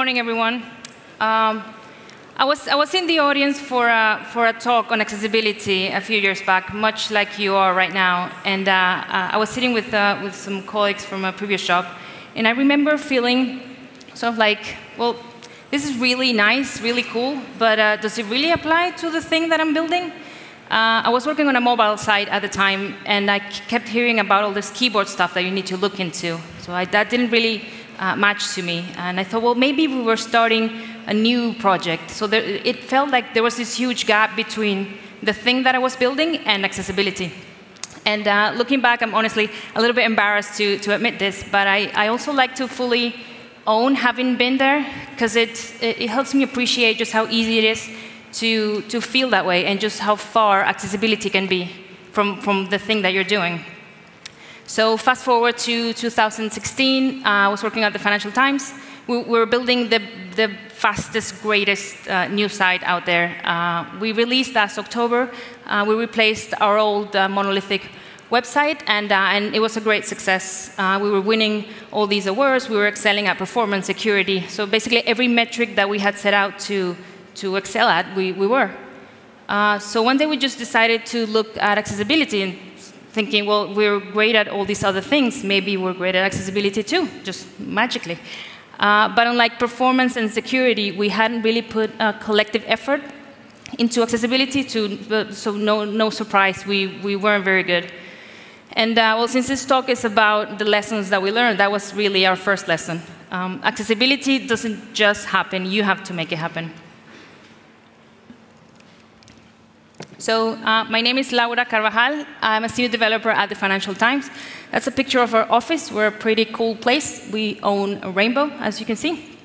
morning, everyone. I was in the audience for a talk on accessibility a few years back, much like you are right now. And I was sitting with some colleagues from a previous job, and I remember feeling sort of like, well, this is really nice, really cool, but does it really apply to the thing that I'm building? I was working on a mobile site at the time, and I kept hearing about all this keyboard stuff that you need to look into. So that didn't really match to me. And I thought, well, maybe we were starting a new project. So it felt like there was this huge gap between the thing that I was building and accessibility. And looking back, I'm honestly a little bit embarrassed to admit this, but I also like to fully own having been there, because it helps me appreciate just how easy it is to feel that way, and just how far accessibility can be from the thing that you're doing. So fast forward to 2016, I was working at the Financial Times. We were building the fastest, greatest news site out there. We released last October. We replaced our old monolithic website, and it was a great success. We were winning all these awards. We were excelling at performance, security. So basically, every metric that we had set out to excel at, we were. So one day, we just decided to look at accessibility, and thinking, well, we're great at all these other things. Maybe we're great at accessibility too, just magically. But unlike performance and security, we hadn't really put a collective effort into accessibility, so no surprise, we weren't very good. And well, since this talk is about the lessons that we learned, that was really our first lesson. Accessibility doesn't just happen, you have to make it happen. So my name is Laura Carvajal. I'm a senior developer at the Financial Times. That's a picture of our office. We're a pretty cool place. We own a rainbow, as you can see.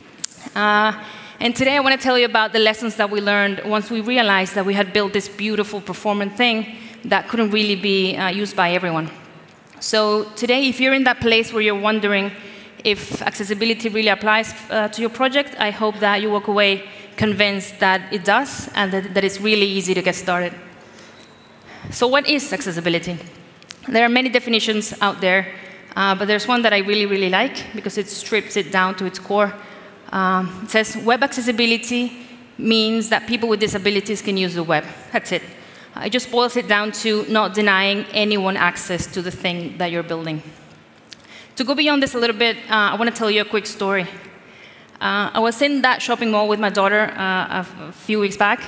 And today I want to tell you about the lessons that we learned once we realized that we had built this beautiful performant thing that couldn't really be used by everyone. So today, if you're in that place where you're wondering if accessibility really applies to your project, I hope that you walk away convinced that it does, and that it's really easy to get started. So what is accessibility? There are many definitions out there, but there's one that I really, really like, because it strips it down to its core. It says, web accessibility means that people with disabilities can use the web. That's it. It just boils it down to not denying anyone access to the thing that you're building. To go beyond this a little bit, I want to tell you a quick story. I was in that shopping mall with my daughter a few weeks back.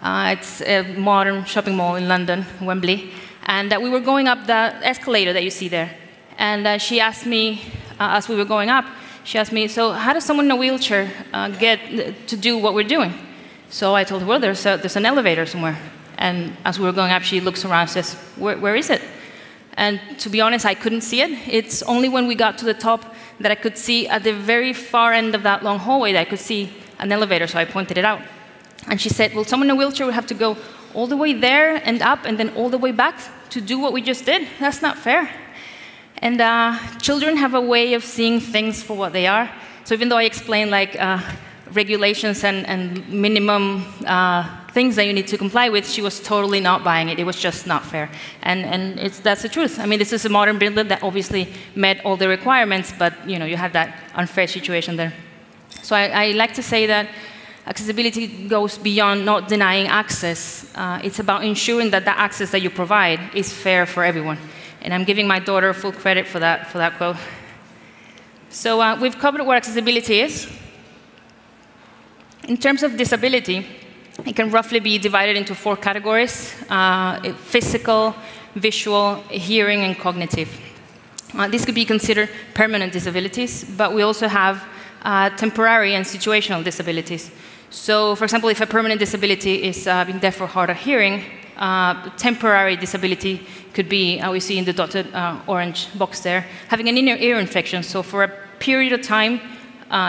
It's a modern shopping mall in London, Wembley. And we were going up the escalator that you see there. And she asked me, as we were going up, she asked me, so how does someone in a wheelchair get to do what we're doing? So I told her, well, there's an elevator somewhere. And as we were going up, she looks around and says, where is it? And to be honest, I couldn't see it. It's only when we got to the top that I could see, at the very far end of that long hallway, that I could see an elevator, so I pointed it out. And she said, well, someone in a wheelchair would have to go all the way there and up, and then all the way back to do what we just did. That's not fair. And children have a way of seeing things for what they are. So even though I explained like regulations and minimum things that you need to comply with, she was totally not buying it. It was just not fair. And that's the truth. I mean, this is a modern building that obviously met all the requirements, but you had that unfair situation there. So I like to say that accessibility goes beyond not denying access. It's about ensuring that the access that you provide is fair for everyone. And I'm giving my daughter full credit for that quote. So we've covered what accessibility is. In terms of disability, it can roughly be divided into 4 categories: physical, visual, hearing, and cognitive. These could be considered permanent disabilities, but we also have temporary and situational disabilities. So, for example, if a permanent disability is being deaf or hard of hearing, temporary disability could be, we see in the dotted orange box there, having an inner ear infection. So for a period of time,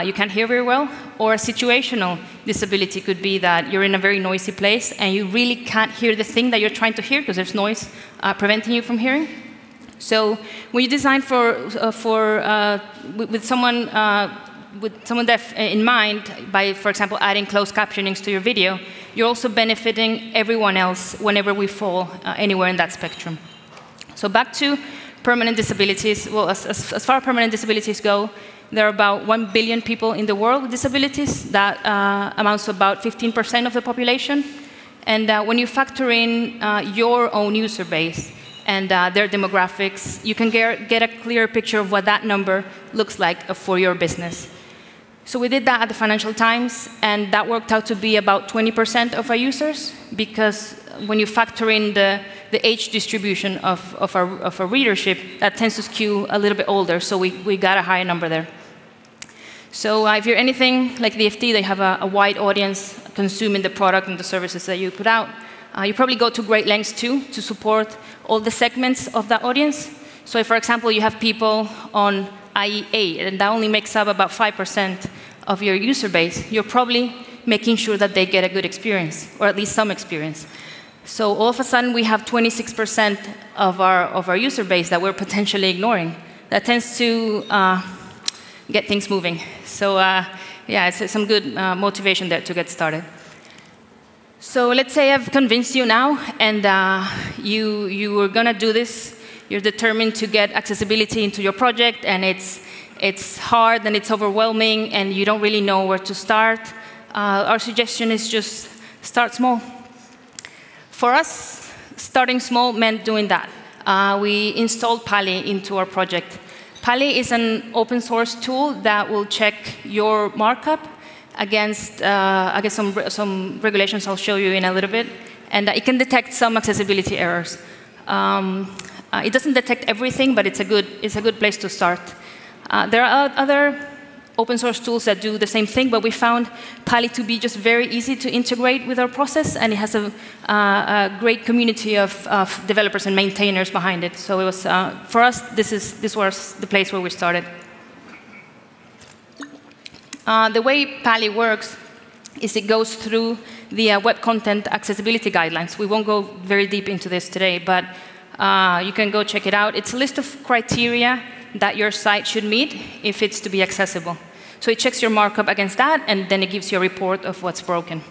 you can't hear very well. Or a situational disability could be that you're in a very noisy place and you really can't hear the thing that you're trying to hear because there's noise preventing you from hearing. So when you design with someone deaf in mind, by, for example, adding closed captionings to your video, you're also benefiting everyone else whenever we fall anywhere in that spectrum. So back to permanent disabilities. Well, as far as permanent disabilities go, there are about 1 billion people in the world with disabilities. That amounts to about 15% of the population. And when you factor in your own user base and their demographics, you can get a clear picture of what that number looks like for your business. So we did that at the Financial Times, and that worked out to be about 20% of our users, because when you factor in the age distribution of our readership, that tends to skew a little bit older, so we got a higher number there. So if you're anything like the FT, they have a wide audience consuming the product and the services that you put out. You probably go to great lengths, too, to support all the segments of that audience. So if, for example, you have people on IE8, and that only makes up about 5% of your user base, you're probably making sure that they get a good experience, or at least some experience. So all of a sudden, we have 26% of our user base that we're potentially ignoring. That tends to get things moving. So yeah, it's some good motivation there to get started. So let's say I've convinced you now, and you were going to do this. You're determined to get accessibility into your project, and it's hard and it's overwhelming, and you don't really know where to start. Our suggestion is just start small. For us, starting small meant doing that. We installed Palli into our project. Palli is an open source tool that will check your markup against some regulations I'll show you in a little bit, and it can detect some accessibility errors. It doesn't detect everything, but it's a good place to start. There are other open source tools that do the same thing, but we found Palli to be just very easy to integrate with our process, and it has a great community of developers and maintainers behind it. So it was, for us, this was the place where we started. The way Palli works is it goes through the web content accessibility guidelines. We won't go very deep into this today, but you can go check it out. It's a list of criteria that your site should meet if it's to be accessible. So it checks your markup against that, and then it gives you a report of what's broken.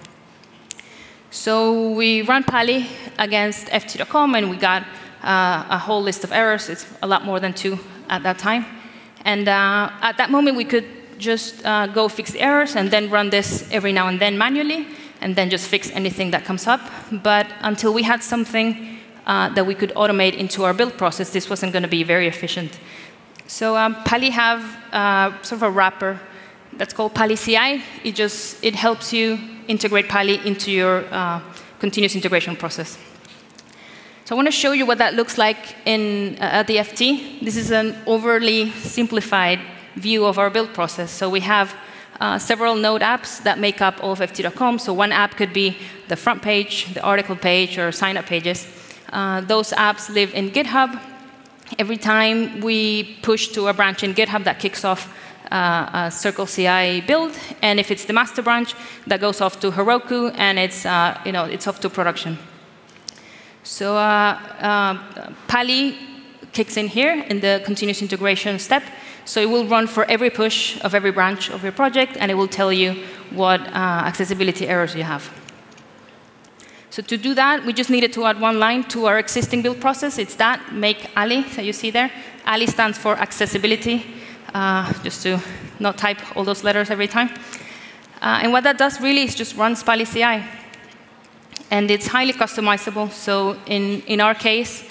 So we ran Palli against ft.com, and we got a whole list of errors. It's a lot more than 2 at that time. And at that moment, we could just go fix the errors and then run this every now and then manually, and then just fix anything that comes up. But until we had something that we could automate into our build process, this wasn't going to be very efficient. So Palli have sort of a wrapper that's called Palli CI. It helps you integrate Palli into your continuous integration process. So I want to show you what that looks like at the FT. This is an overly simplified view of our build process. So we have several node apps that make up all of ft.com. So one app could be the front page, the article page, or sign-up pages. Those apps live in GitHub. Every time we push to a branch in GitHub, that kicks off a Circle CI build. And if it's the master branch, that goes off to Heroku, and it's off to production. So Palli kicks in here in the continuous integration step. So it will run for every push of every branch of your project, and it will tell you what accessibility errors you have. So to do that, we just needed to add one line to our existing build process. It's that, make ALI, that you see there. ALI stands for accessibility, just to not type all those letters every time. And what that does really is just runs Palli CI. And it's highly customizable. So in our case,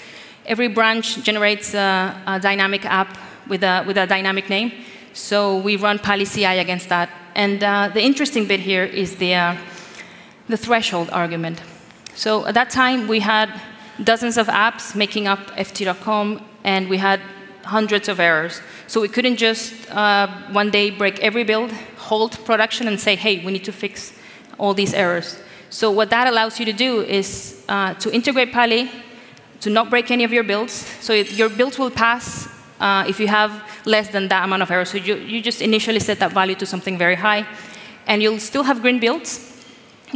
every branch generates a dynamic app with a dynamic name. So we run Palli CI against that. And the interesting bit here is the threshold argument. So at that time, we had dozens of apps making up ft.com, and we had hundreds of errors. So we couldn't just one day break every build, halt production, and say, hey, we need to fix all these errors. So what that allows you to do is to integrate Palli, to not break any of your builds. So your builds will pass if you have less than that amount of errors. So you just initially set that value to something very high. And you'll still have green builds.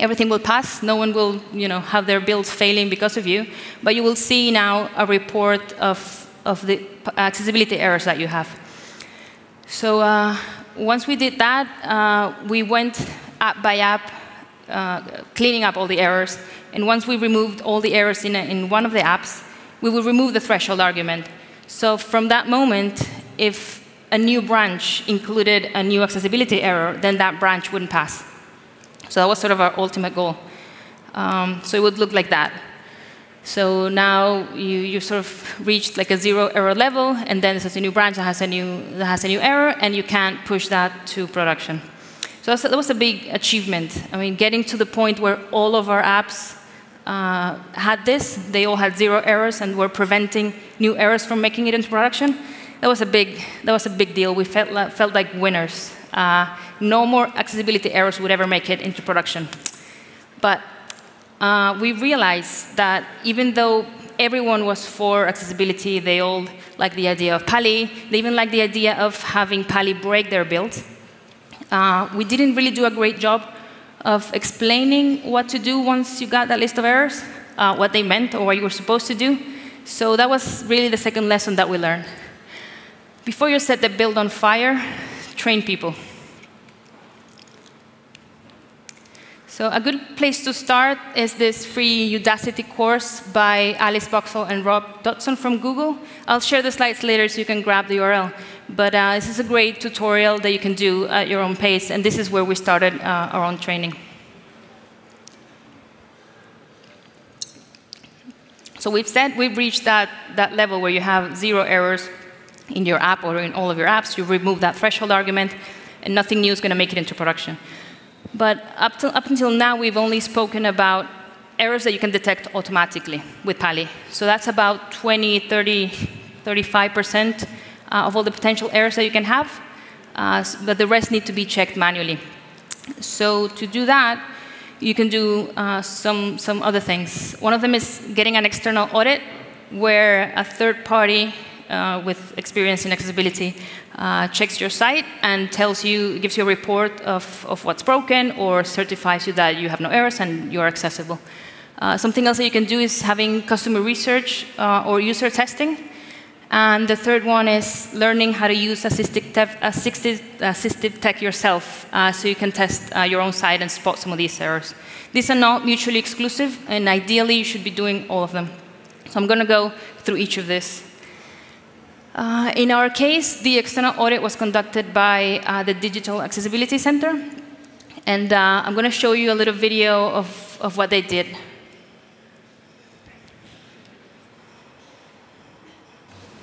Everything will pass. No one will have their builds failing because of you. But you will see now a report of the accessibility errors that you have. So once we did that, we went app by app, cleaning up all the errors. And once we removed all the errors in one of the apps, we will remove the threshold argument. So from that moment, if a new branch included a new accessibility error, then that branch wouldn't pass. So that was sort of our ultimate goal. So it would look like that. So now you sort of reached like a 0 error level, and then there's a new branch that has a new error, and you can't push that to production. So that was a big achievement. I mean, getting to the point where all of our apps had this, they all had 0 errors, and were preventing new errors from making it into production. That was a big deal. We felt like winners. No more accessibility errors would ever make it into production. But we realized that even though everyone was for accessibility, they all liked the idea of Palli, they even liked the idea of having Palli break their build. We didn't really do a great job of explaining what to do once you got that list of errors, what they meant or what you were supposed to do. So that was really the second lesson that we learned. Before you set the build on fire, train people. So a good place to start is this free Udacity course by Alice Boxall and Rob Dodson from Google. I'll share the slides later so you can grab the URL. But this is a great tutorial that you can do at your own pace, and this is where we started our own training. So we've reached that level where you have 0 errors in your app or in all of your apps. You remove that threshold argument, and nothing new is going to make it into production. But up until now, we've only spoken about errors that you can detect automatically with Palli. So that's about 20, 30, 35% of all the potential errors that you can have. But the rest need to be checked manually. So to do that, you can do some other things. One of them is getting an external audit, where a third party with experience in accessibility checks your site and gives you a report of what's broken, or certifies you that you have no errors and you're accessible. Something else that you can do is having customer research or user testing. And the third one is learning how to use assistive tech yourself, so you can test your own site and spot some of these errors. These are not mutually exclusive, and ideally you should be doing all of them. So I'm going to go through each of this. In our case, the external audit was conducted by the Digital Accessibility Center. And I'm going to show you a little video of what they did.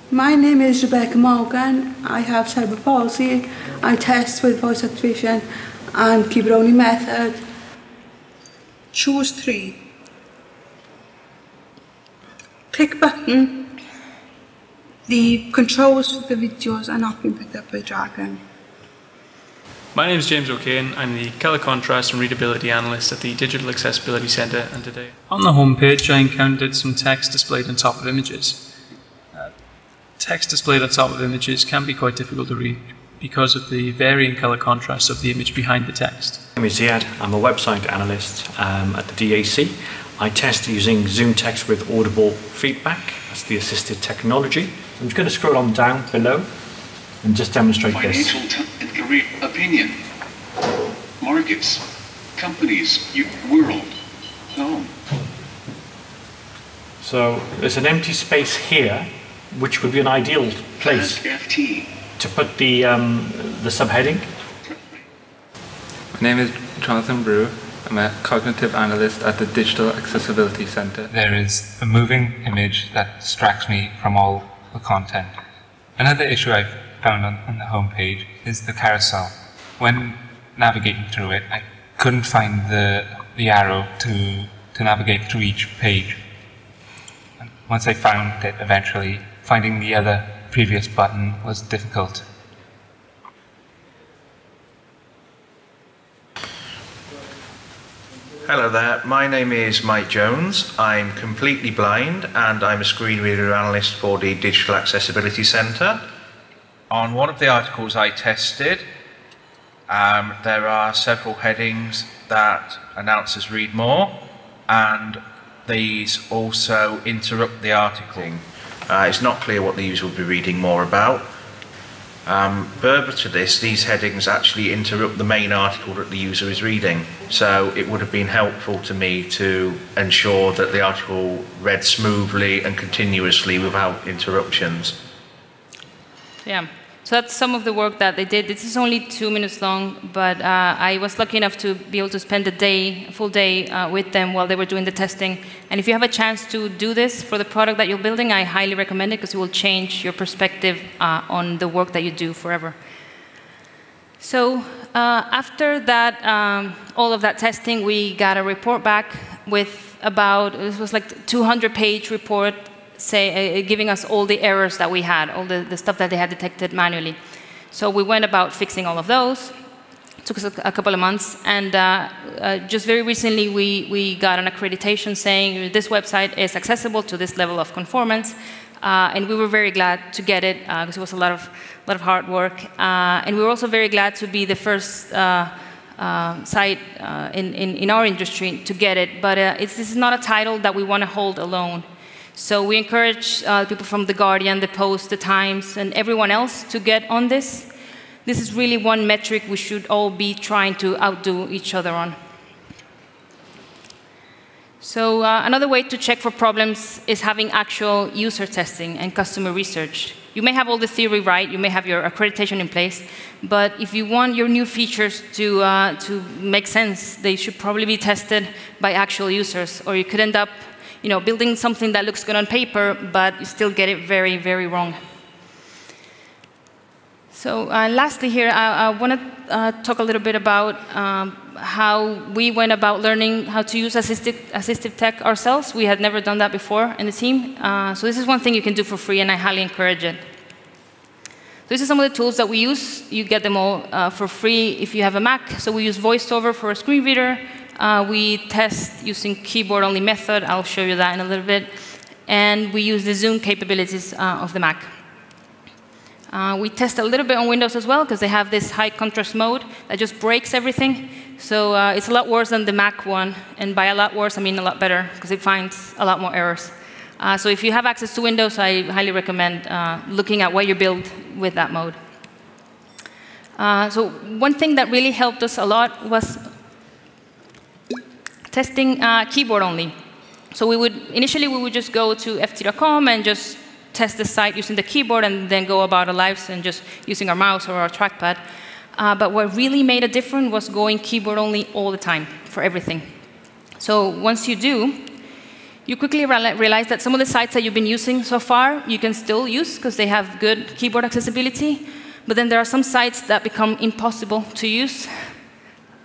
My name is Rebecca Morgan. I have cerebral palsy. I test with voice activation and keep-it-only method. Choose 3. Click button. The controls for the videos are not being picked up by Dragon. My name is James O'Kane. I'm the Color Contrast and Readability Analyst at the Digital Accessibility Centre, and today on the home page I encountered some text displayed on top of images. Text displayed on top of images can be quite difficult to read because of the varying colour contrast of the image behind the text. My name is Ziad. I'm a website analyst at the DAC. I test using Zoom text with audible feedback. That's the assisted technology. I'm just going to scroll on down below and just demonstrate this. Financial and career opinion, markets, companies, world, home. So there's an empty space here, which would be an ideal place to put the subheading. My name is Jonathan Brew. I'm a cognitive analyst at the Digital Accessibility Centre. There is a moving image that distracts me from all the content. Another issue I've found on the home page is the carousel. When navigating through it, I couldn't find the arrow to navigate through each page. And once I found it eventually, finding the other previous button was difficult. Hello there, my name is Mike Jones. I'm completely blind and I'm a screen reader analyst for the Digital Accessibility Centre. On one of the articles I tested, there are several headings that announcers read more, and these also interrupt the article. It's not clear what the user will be reading more about. Further to this, these headings actually interrupt the main article that the user is reading. So it would have been helpful to me to ensure that the article read smoothly and continuously without interruptions. Yeah, So that's some of the work that they did. This is only 2 minutes long, but I was lucky enough to be able to spend a full day with them while they were doing the testing. And if you have a chance to do this for the product that you're building, I highly recommend it because it will change your perspective on the work that you do forever. So after that, all of that testing, we got a report back with about, it was like 200-page report giving us all the errors that we had, all the stuff that they had detected manually. So we went about fixing all of those. It took us a couple of months. And just very recently, we got an accreditation saying this website is accessible to this level of conformance. And we were very glad to get it because it was a lot of hard work. And we were also very glad to be the first site in our industry to get it. But this is not a title that we want to hold alone. So we encourage people from The Guardian, The Post, The Times, and everyone else to get on this. This is really one metric we should all be trying to outdo each other on. So another way to check for problems is having actual user testing and customer research. You may have all the theory right, you may have your accreditation in place, but if you want your new features to make sense, they should probably be tested by actual users, or you could end up building something that looks good on paper, but you still get it very, very wrong. So lastly here, I want to talk a little bit about how we went about learning how to use assistive tech ourselves. We had never done that before in the team. So this is one thing you can do for free, and I highly encourage it. So these are some of the tools that we use. You get them all for free if you have a Mac. So we use VoiceOver for a screen reader. We test using keyboard-only method. I'll show you that in a little bit. And we use the Zoom capabilities of the Mac. We test a little bit on Windows as well, because they have this high contrast mode that just breaks everything. So it's a lot worse than the Mac one. And by a lot worse, I mean a lot better, because it finds a lot more errors. So if you have access to Windows, I highly recommend looking at what you build with that mode. So one thing that really helped us a lot was testing keyboard only. So initially we would just go to ft.com and just test the site using the keyboard and then go about our lives and just using our mouse or our trackpad. But what really made a difference was going keyboard only all the time for everything. So once you do, you quickly realize that some of the sites that you've been using so far, you can still use because they have good keyboard accessibility. But then there are some sites that become impossible to use.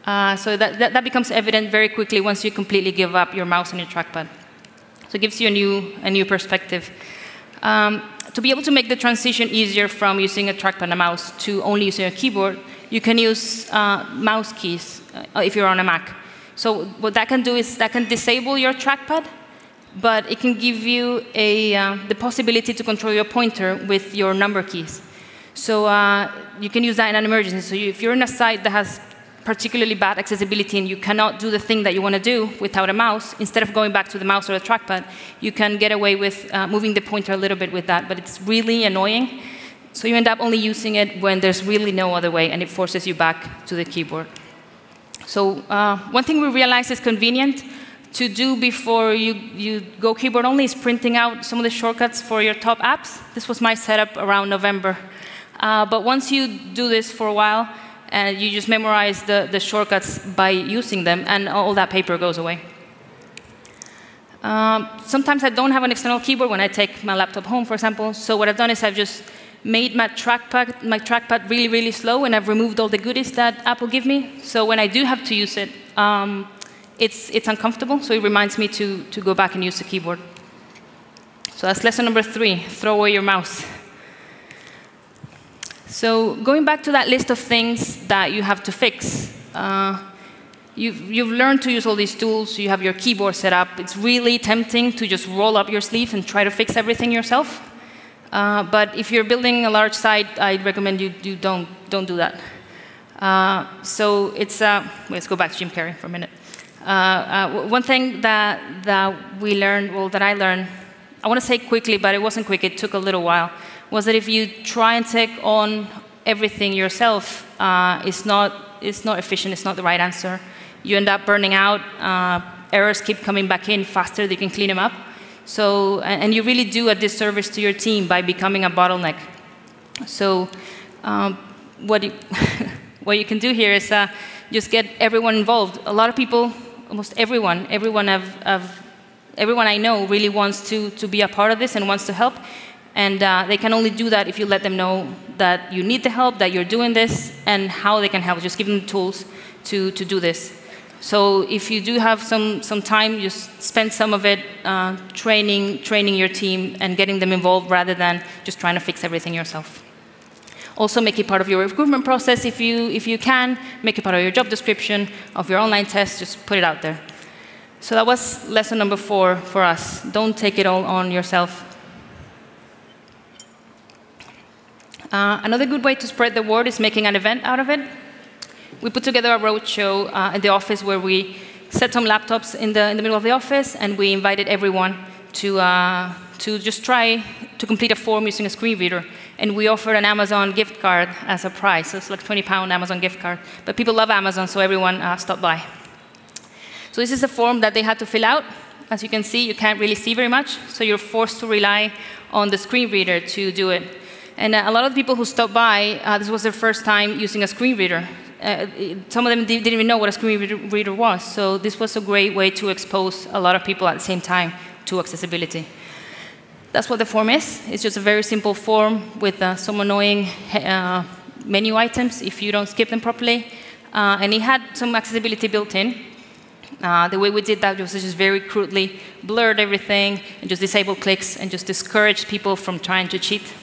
So that becomes evident very quickly once you completely give up your mouse and your trackpad. So it gives you a new perspective. To be able to make the transition easier from using a trackpad and a mouse to only using a keyboard, you can use mouse keys if you're on a Mac. So what that can do is that can disable your trackpad, but it can give you the possibility to control your pointer with your number keys. So you can use that in an emergency. So if you're in a site that has particularly bad accessibility and you cannot do the thing that you want to do without a mouse, instead of going back to the mouse or the trackpad, you can get away with moving the pointer a little bit with that, but it's really annoying. So you end up only using it when there's really no other way, and it forces you back to the keyboard. So one thing we realized is convenient to do before you go keyboard only is printing out some of the shortcuts for your top apps. This was my setup around November. But once you do this for a while, and you just memorize the shortcuts by using them, and all that paper goes away. Sometimes I don't have an external keyboard when I take my laptop home, for example. So what I've done is I've just made my trackpad really, really slow, and I've removed all the goodies that Apple give me. So when I do have to use it, it's uncomfortable. So it reminds me to go back and use the keyboard. So that's lesson number 3, throw away your mouse. So going back to that list of things that you have to fix, you've learned to use all these tools. You have your keyboard set up. It's really tempting to just roll up your sleeve and try to fix everything yourself. But if you're building a large site, I'd recommend you don't do that. So it's let's go back to Jim Carrey for a minute. One thing that we learned, well, that I learned, I want to say quickly, but it wasn't quick. It took a little while. Was that if you try and take on everything yourself, it's not efficient, it's not the right answer. You end up burning out, errors keep coming back in faster than you can clean them up. So, and you really do a disservice to your team by becoming a bottleneck. So what you can do here is just get everyone involved. A lot of people, almost everyone I know really wants to be a part of this and wants to help. And they can only do that if you let them know that you need the help, that you're doing this, and how they can help. Just give them the tools to do this. So if you do have some time, just spend some of it training your team and getting them involved rather than just trying to fix everything yourself. Also make it part of your recruitment process if you can. Make it part of your job description, of your online test, just put it out there. So that was lesson number 4 for us. Don't take it all on yourself. Another good way to spread the word is making an event out of it. We put together a roadshow in the office where we set some laptops in the middle of the office, and we invited everyone to just try to complete a form using a screen reader. And we offered an Amazon gift card as a prize. So it's like a £20 Amazon gift card. But people love Amazon, so everyone stopped by. So this is a form that they had to fill out. As you can see, you can't really see very much, so you're forced to rely on the screen reader to do it. And a lot of the people who stopped by, this was their first time using a screen reader. Some of them didn't even know what a screen reader was, so this was a great way to expose a lot of people at the same time to accessibility. That's what the form is. It's just a very simple form with some annoying menu items if you don't skip them properly. And it had some accessibility built in. The way we did that was just very crudely blurred everything and just disabled clicks and just discouraged people from trying to cheat.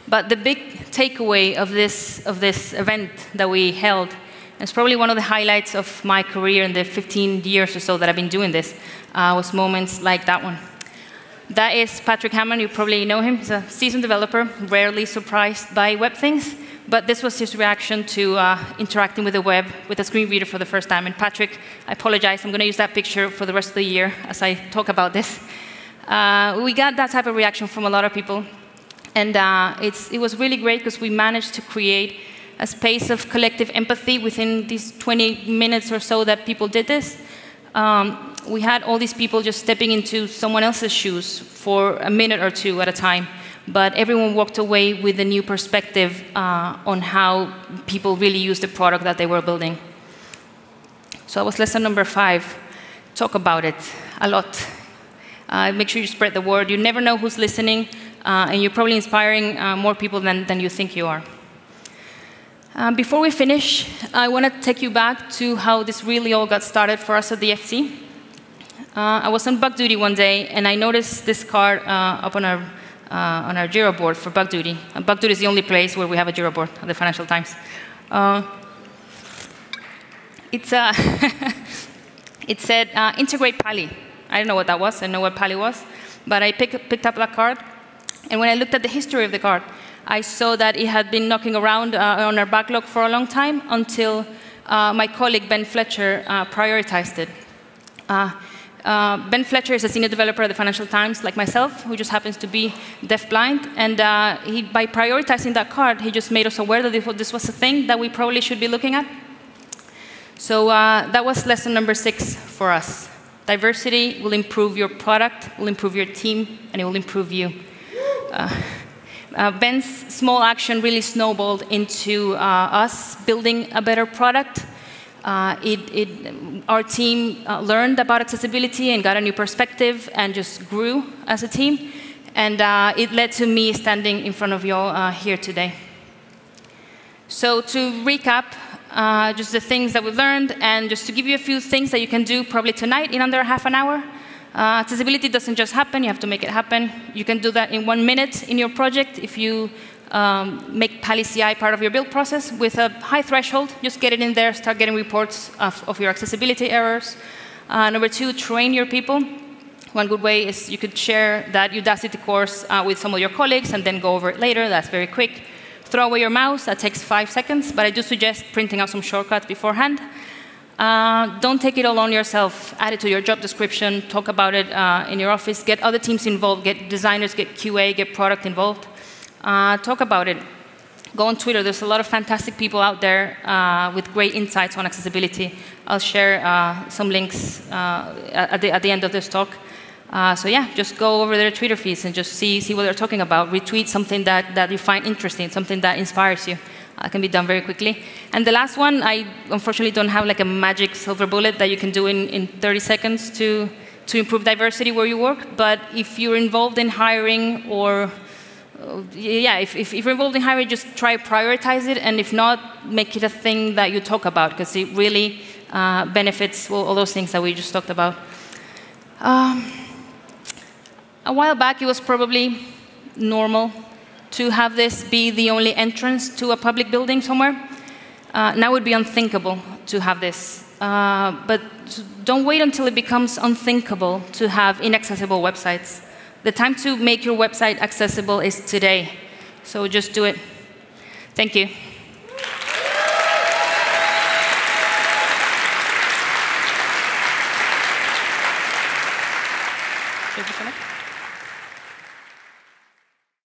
But the big takeaway of this event that we held, and it's probably one of the highlights of my career in the 15 years or so that I've been doing this, was moments like that one. That is Patrick Hammond. You probably know him. He's a seasoned developer, rarely surprised by web things. But this was his reaction to interacting with the web with a screen reader for the first time. And Patrick, I apologize. I'm going to use that picture for the rest of the year as I talk about this. We got that type of reaction from a lot of people. And it was really great because we managed to create a space of collective empathy within these 20 minutes or so that people did this. We had all these people just stepping into someone else's shoes for a minute or two at a time. But everyone walked away with a new perspective on how people really use the product that they were building. So that was lesson number 5. Talk about it a lot. Make sure you spread the word. You never know who's listening. And you're probably inspiring more people than you think you are. Before we finish, I want to take you back to how this really all got started for us at the FC. I was on bug duty one day, and I noticed this card up on our Jira board for bug duty. And bug duty is the only place where we have a Jira board at the Financial Times. It said, integrate Palli. I didn't know what that was. I didn't know what Palli was. But I picked up that card. And when I looked at the history of the card, I saw that it had been knocking around on our backlog for a long time until my colleague, Ben Fletcher, prioritized it. Ben Fletcher is a senior developer at the Financial Times, like myself, who just happens to be deafblind. And by prioritizing that card, he just made us aware that this was a thing that we probably should be looking at. So that was lesson number 6 for us. Diversity will improve your product, will improve your team, and it will improve you. Ben's small action really snowballed into us building a better product. Our team learned about accessibility and got a new perspective and just grew as a team. And it led to me standing in front of you all here today. So to recap, just the things that we've learned, and just to give you a few things that you can do probably tonight in under half an hour. Accessibility doesn't just happen, you have to make it happen. You can do that in 1 minute in your project if you make Palli CI part of your build process with a high threshold. Just get it in there, start getting reports of your accessibility errors. Number 2, train your people. One good way is you could share that Udacity course with some of your colleagues and then go over it later. That's very quick. Throw away your mouse. That takes 5 seconds, but I do suggest printing out some shortcuts beforehand. Don't take it all on yourself. Add it to your job description. Talk about it in your office. Get other teams involved. Get designers, get QA, get product involved. Talk about it. Go on Twitter. There's a lot of fantastic people out there with great insights on accessibility. I'll share some links at the end of this talk. So yeah, just go over their Twitter feeds and just see what they're talking about. Retweet something that you find interesting, something that inspires you. Can be done very quickly. And the last one, I unfortunately don't have like a magic silver bullet that you can do in 30 seconds to improve diversity where you work. But if you're involved in hiring or if you're involved in hiring, just try to prioritize it, and if not, make it a thing that you talk about, because it really benefits all those things that we just talked about. A while back, it was probably normal to have this be the only entrance to a public building somewhere. Now it would be unthinkable to have this. But don't wait until it becomes unthinkable to have inaccessible websites. The time to make your website accessible is today. So just do it. Thank you. Should we connect?